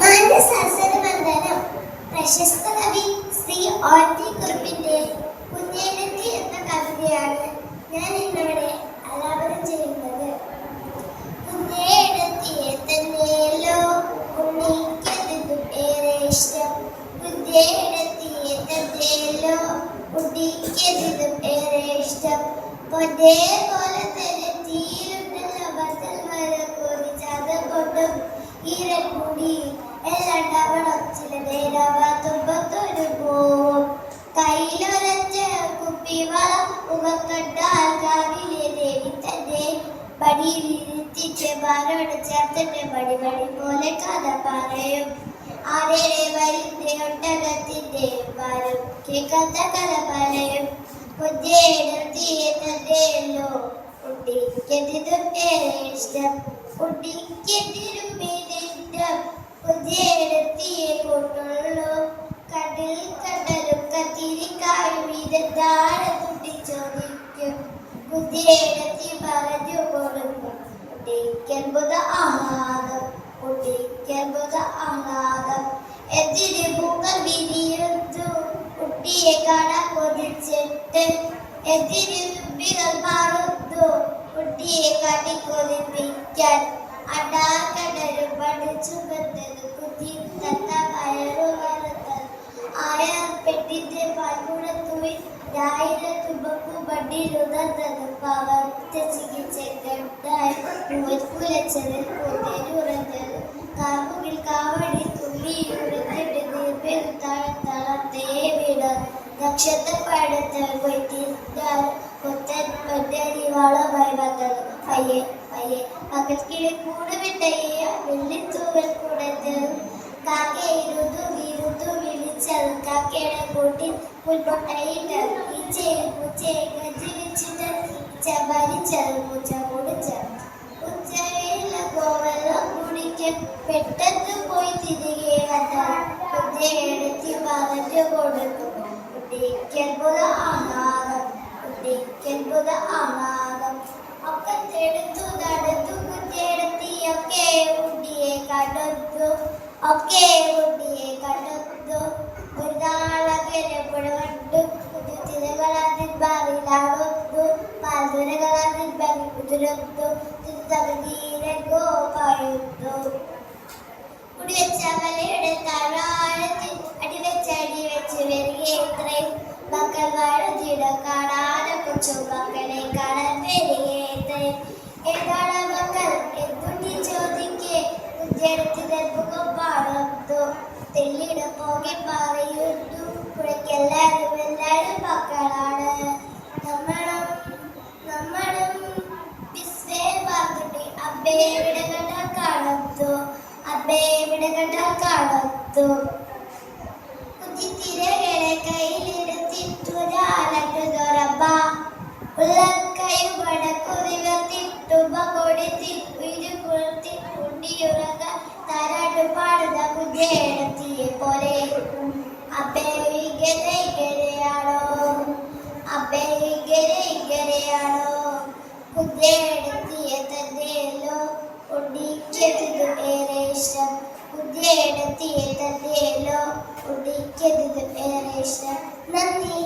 മാനസാസനമന്ദനം പ്രശസ്ത കവി ശ്രീ OT കുറുപ്പിന്റെ കുഞ്ഞേടത്തി എന്ന കവിതയാണ് ഞാൻ ഇന്നിവിടെ ആലാപനം ചെയ്യുന്നത്. കുഞ്ഞേടത്തിയെ തന്നെയല്ലോ ഉണ്ണിക്കതിലും ഏറെ ഇഷ്ടം, കുഞ്ഞേടത്തിയെ തന്നെയല്ലോ ഉണ്ണിക്കതിലും ഏറെ ഇഷ്ടം. പൊന്നേ പോലെ തന്നെ തീരുണ്ടല്ലോ ബദൽ മരം കുറിച്ചത് കൊണ്ടും ഈരക്കൂടി എല്ലാണ്ടവണം ചില നേരവാത്തുമ്പത്തൊരു പോവും. കയ്യിലൊരച്ച കുപ്പിവളം മുഖം കണ്ടാൽ കാവിലെ ദേവി തന്നെ പടിയിലിരുത്തിട്ട് മാരോട് ചേർത്തിട്ട് പടിപടി പോലെ കഥ പറയും. ആരേറെ വരിന്റെ ഒട്ടകത്തിന്റെ മാരും കേൾക്കാത്ത കഥ പറയും. കുഞ്ഞേടത്തിയെ തന്നെയല്ലോ ഉണ്ണിക്കെതിരും ഏറെ ഇഷ്ടം, ഉണ്ണിക്കെതിരും കുഞ്ഞേടത്തിയെ കൊണ്ടുള്ളൂ. കടൽ കടലും കത്തിരിക്കായും ഇതെന്താണ് തുട്ടി ചോദിക്കും. കുഞ്ഞേടത്തി പറഞ്ഞു കൊടുക്കും ഉണ്ണിക്കൽബുധ ആഹ്ലാദം, ഉണ്ണിക്കൽബുധ ആഹ്ലാദം. എന്തിന് പൂക്കൾ വിരിയുന്നു കുട്ടിയെ കാണാൻ കൊതിച്ചിട്ട്, എന്തിന് തുമ്പികൾ മാറുന്നു കുട്ടിയെ കാട്ടി കൊതിപ്പിക്കാൻ. അടാക്കടലും പഠിച്ചു ബന്ധത് കുത്തി തത്ത കയറു വളർത്തൽ ആയ പെട്ടിന്റെ പാൽക്കുടത്തുവിൽ രായിരം തുമ്പക്കു ബണ്ടിലുണർന്നത് പവർത്ത ചികിത്സകണ്ടായി കുലച്ചതിൽ പൂന്തേനുറഞ്ഞത് കാമുകിൽ കാവടി തുള്ളിയുറഞ്ഞിട്ട് നീർപ്പെരുത്താഴത്തളത്തേ വീണ നക്ഷത്രപ്പഴത്ത് കൊയ്ത്തിനാൽ കൊത്തൻ പൊന്നരി വളമായി വന്നത്. പയ്യെ പയ്യെ പകൽക്കിളി കൂടുവിട്ടയ്യ വെള്ളിത്തൂവൽ കുടഞ്ഞ് കാക്കയിരുന്നു വീരുന്നു വിളിച്ചത്. കാക്കയുടെ കൂട്ടിൽ പുൽപ്പൊട്ടയിട്ട് ഈച്ചയും പൂച്ചയും ഗഞ്ചി വെച്ചിട്ട് ചമരിച്ചത് പൂച്ച കുടിച്ചത്. ഉച്ചയില ഗോവെള്ളം കുടിക്കും പെട്ടെന്ന് പോയി തിരികെ വന്നാൽ കുഞ്ഞേടത്തി പറഞ്ഞു കൊടുക്കും ഉണ്ണിക്കൽബുധ ആഹ്ലാദം, ഉണ്ണിക്കൽബുധ ആഹ്ലാദം. ഒക്കെ തെടുത്തു നടന്നു കുഞ്ഞേടത്തി ഒക്കെ ഉണ്ണിയെ കടന്നു, ഒക്കെ ഉണ്ണിയെ കടന്നു. ഒരു നാളകലെ കണ്ടു കുതിരകളാതിൽ ബാറിലാടുന്നു, പാൽതുരകളാതിൽ ബാറി കുതിരുന്നു, ചിന്തീരോ പായുന്നു. കുടിവെച്ച വലയുടെ താഴത്തിൽ അടിവെച്ച് അടിവെച്ച് വരികേത്രയും മക്കൾ വാഴത്തിട കാണാതെ കൊച്ചു മക്കളെ കാണാൻ വരികേത്രയും. ഏതാണ് മക്കൾ എന്തുണ്ടി ചോദിക്കേ കുഞ്ഞേടത്തിന്റെ മുഖം പാടുന്നു. തെല്ലിട പോകെ പറയുന്നു പുഴയ്ക്കെല്ലാരും എല്ലാരും മക്കളാണ്. നമ്മളും നമ്മളും വിസ്മേ പറഞ്ഞിട്ട് അബ്ബേ ഇവിടെ കണ്ടാൽ കാണുന്നു, അബ്ബേ ഇവിടെ കണ്ടാൽ കാണുന്നു. കുഞ്ഞിത്തിരകളെ കയ്യിലെടുത്തിട്ടുരമ്പ ഉള്ളക്കൈയും വടക്കുതിവർത്തിട്ടുമ്പ കൊടുത്തി ഇരുകുളത്തി കുണ്ടിയുറങ്ങ താരാട്ട് പാടുന്ന കുഞ്ഞേടത്തിയെ പോലെ. അബ്ബേ ഇങ്ങനെ ഇങ്ങനെയാണോ, അബ്ബേ ഇങ്ങനെ ഇങ്ങനെയാണോ. കുഞ്ഞേടത്തിയെ തന്നെയല്ലോ ഉണ്ണിക്കെതിരും ഏറെ ഇഷ്ടം, കുഞ്ഞേടത്തിയെ തന്നെയല്ലോ ഉണ്ണിക്കെതിരും ഏറെ ഇഷ്ടം. നന്ദി.